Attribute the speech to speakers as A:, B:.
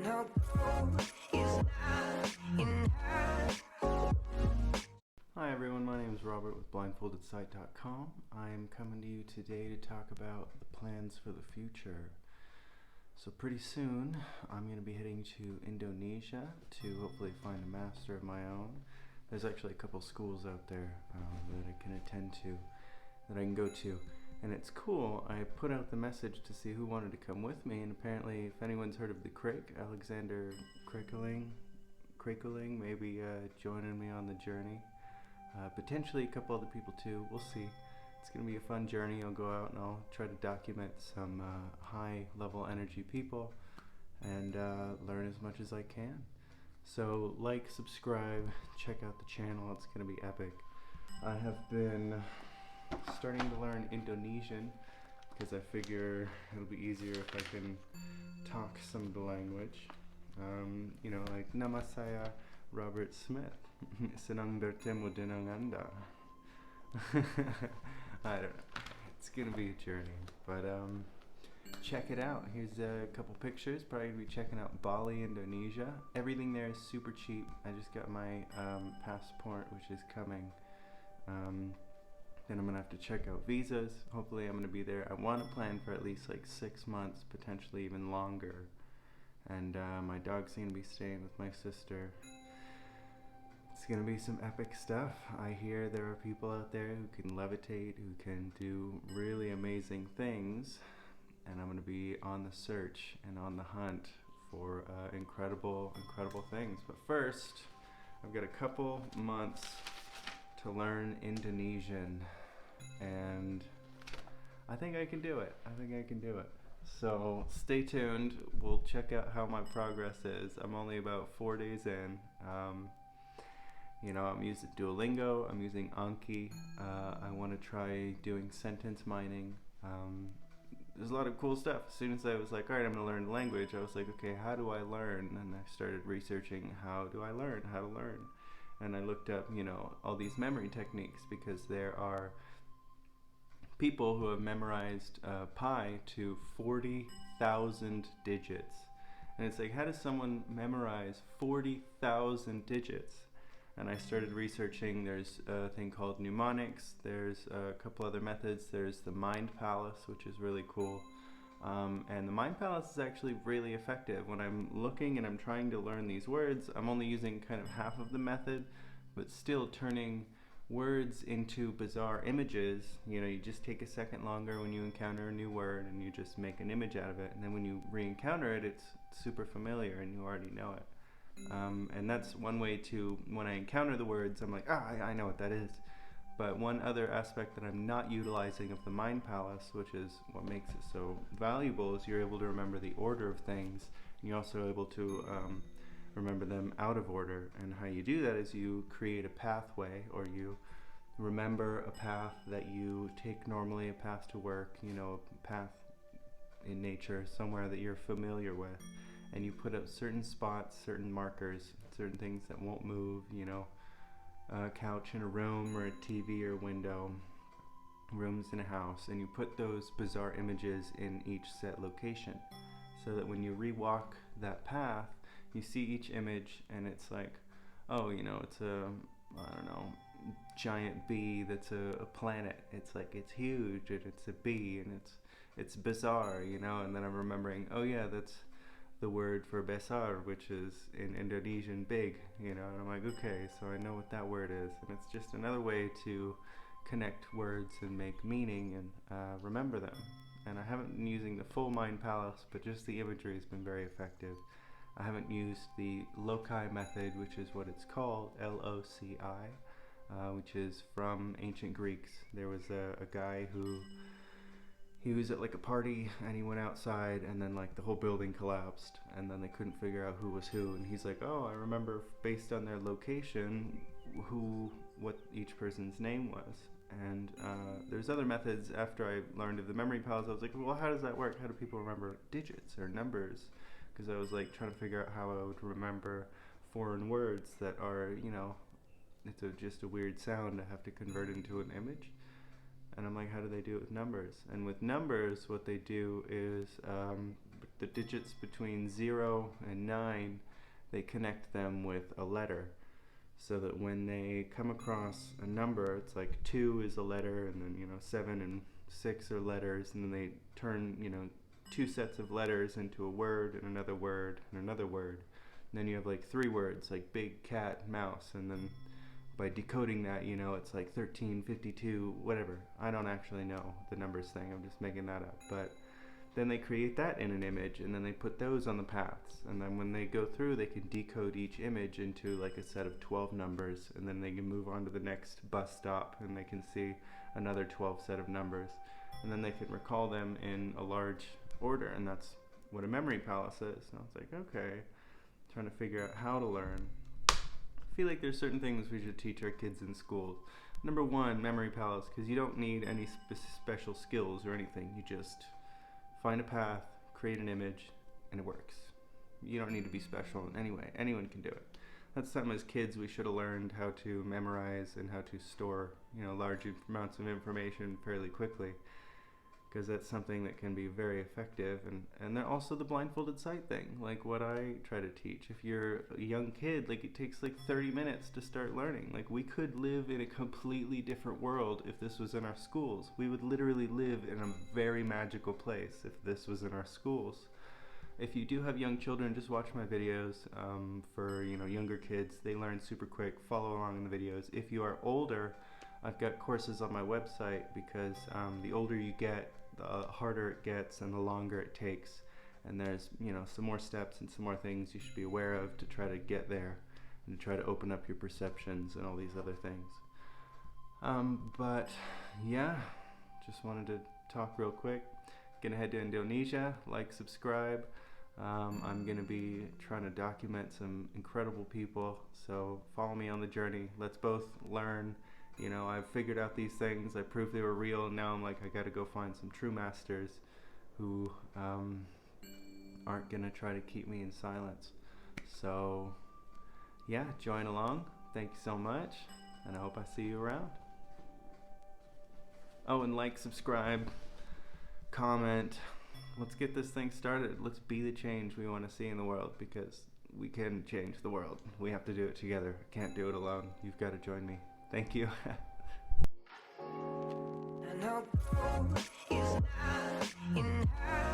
A: No gold is not enough.
B: Hi everyone, my name is Robert with blindfoldedsite.com. I am coming to you today to talk about the plans for the future. So pretty soon I'm going to be heading to Indonesia to hopefully find a master of my own. There's actually a couple schools out there that I can attend to, that I can go to. And it's cool, I put out the message to see who wanted to come with me, and apparently if anyone's heard of the Crake, Alexander Krakeling, maybe joining me on the journey. Potentially a couple other people too, we'll see. It's going to be a fun journey. I'll go out and I'll try to document some high level energy people and learn as much as I can. So like, subscribe, check out the channel, it's going to be epic. I have been starting to learn Indonesian because I figure it'll be easier if I can talk some of the language. You know, like Nama saya Robert Smith. Senang bertemu dengan Anda. I don't know. It's gonna be a journey, but check it out. Here's a couple pictures. Probably gonna be checking out Bali, Indonesia. Everything there is super cheap. I just got my passport, which is coming. Then I'm gonna have to check out visas. Hopefully I'm gonna be there. I want to plan for at least like 6 months, potentially even longer. And my dog's gonna be staying with my sister. It's gonna be some epic stuff. I hear there are people out there who can levitate, who can do really amazing things, and I'm gonna be on the search and on the hunt for incredible things. But first, I've got a couple months to learn Indonesian, and I think I can do it. So stay tuned. We'll check out how my progress is. I'm only about 4 days in. You know, I'm using Duolingo, I'm using Anki. I want to try doing sentence mining. There's a lot of cool stuff. As soon as I was like, all right, I'm going to learn the language, I was like, okay, how do I learn? And I started researching how to learn. And I looked up, you know, all these memory techniques, because there are people who have memorized pi to 40,000 digits. And it's like, how does someone memorize 40,000 digits? And I started researching. There's a thing called mnemonics. There's a couple other methods. There's the Mind Palace, which is really cool. And the Mind Palace is actually really effective. When I'm looking and I'm trying to learn these words, I'm only using kind of half of the method, but still turning words into bizarre images. You know, you just take a second longer when you encounter a new word, and you just make an image out of it. And then when you re-encounter it, it's super familiar and you already know it. And that's one way to, when I encounter the words, I'm like, I know what that is. But one other aspect that I'm not utilizing of the Mind Palace, which is what makes it so valuable, is you're able to remember the order of things, and you're also able to remember them out of order. And how you do that is you create a pathway, or you remember a path that you take normally, a path to work, you know, a path in nature, somewhere that you're familiar with. And you put up certain spots, certain markers, certain things that won't move, you know, a couch in a room, or a TV or window, rooms in a house, and you put those bizarre images in each set location, so that when you re-walk that path, you see each image and it's like, oh, you know, it's a, I don't know, giant bee that's a planet. It's like, it's huge, and it's a bee, and it's bizarre, you know. And then I'm remembering, oh yeah, that's the word for besar, which is in Indonesian big, you know. And I'm like, okay, so I know what that word is. And it's just another way to connect words and make meaning and remember them. And I haven't been using the full Mind Palace, but just the imagery has been very effective. I haven't used the loci method, which is what it's called, L-O-C-I, which is from ancient Greeks. There was a guy who, he was at like a party, and he went outside, and then like the whole building collapsed, and then they couldn't figure out who was who. And he's like, oh, I remember based on their location what each person's name was. And there's other methods. After I learned of the memory palace, I was like, well, how does that work? How do people remember digits or numbers? Because I was like trying to figure out how I would remember foreign words that are, you know, it's just a weird sound. I have to convert into an image. And I'm like, how do they do it with numbers? And with numbers, what they do is the digits between 0 and 9, they connect them with a letter. So that when they come across a number, it's like 2 is a letter, and then 7 and 6 are letters, and then they turn 2 sets of letters into a word and another word and another word. And then you have like 3 words like big, cat, mouse, and then by decoding that, it's like 13, 52, whatever. I don't actually know the numbers thing, I'm just making that up. But then they create that in an image, and then they put those on the paths. And then when they go through, they can decode each image into like a set of 12 numbers, and then they can move on to the next bus stop, and they can see another 12 set of numbers. And then they can recall them in a large order, and that's what a memory palace is. And I was like, okay, trying to figure out how to learn. I feel like there's certain things we should teach our kids in schools. Number 1, memory palace, because you don't need any special skills or anything. You just find a path, create an image, and it works. You don't need to be special in any way. Anyone can do it. That's something as kids we should have learned how to memorize and how to store, large amounts of information fairly quickly, because that's something that can be very effective. And then also the blindfolded sight thing, like what I try to teach. If you're a young kid, like it takes like 30 minutes to start learning. Like we could live in a completely different world if this was in our schools. We would literally live in a very magical place if this was in our schools. If you do have young children, just watch my videos. For younger kids, they learn super quick. Follow along in the videos. If you are older, I've got courses on my website, because the older you get, the harder it gets and the longer it takes. And there's some more steps and some more things you should be aware of to try to get there and to try to open up your perceptions and all these other things. But yeah, just wanted to talk real quick. Gonna head to Indonesia, subscribe. I'm gonna be trying to document some incredible people, so follow me on the journey. Let's both learn. I've figured out these things, I proved they were real, and now I'm like, I gotta go find some true masters who aren't gonna try to keep me in silence. So yeah, join along. Thank you so much, and I hope I see you around. Oh, and subscribe, comment. Let's get this thing started. Let's be the change we want to see in the world, because we can change the world. We have to do it together. I can't do it alone. You've got to join me. Thank you.
A: And our goal is not in her.